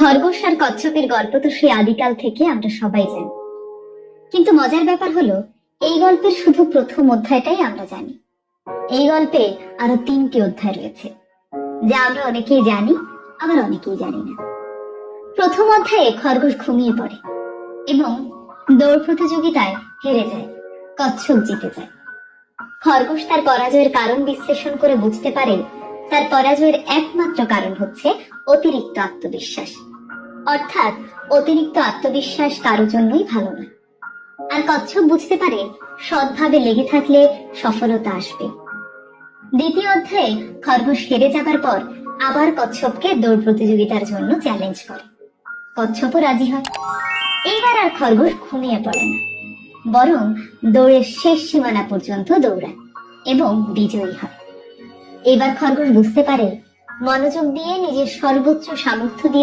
খরগোশ আর কচ্ছপের গল্প তো সেই আদিকাল থেকে আমরা সবাই জানি, কিন্তু মজার ব্যাপার হলো এই গল্পের শুধু প্রথম অধ্যায়টাই আমরা জানি। এই গল্পে আরো 3টি অধ্যায় রয়েছে, যা আমরা অনেকেই জানি, আবার অনেকেই জানি না। প্রথম অধ্যায়ে খরগোশ ঘুমিয়ে পড়ে এবং দৌড় প্রতিযোগিতায় হেরে যায়, কচ্ছপ জিতে যায়। খরগোশ তার পরাজয়ের কারণ বিশ্লেষণ করে বুঝতে পারে তার পরাজয়ের একমাত্র কারণ হচ্ছে অতিরিক্ত আত্মবিশ্বাস। অর্থাৎ অতিরিক্ত আত্মবিশ্বাস কারোর জন্যই ভালো না। আর কচ্ছপ বুঝতে পারে সৎভাবে লেগে থাকলে সফলতা আসবে। দ্বিতীয় অধ্যায়ে খরগোশ হেরে যাবার পর আবার কচ্ছপকে দৌড় প্রতিযোগিতার জন্য চ্যালেঞ্জ করে। কচ্ছপও রাজি হয়। এইবার আর খরগোশ ঘুমিয়ে পড়ে না, বরং দৌড়ের শেষ সীমানা পর্যন্ত দৌড়ায় এবং বিজয়ী হয়। এবার খরগোশ বুঝতে পারে মনোযোগ দিয়ে নিজের সর্বোচ্চ সামর্থ্য দিয়ে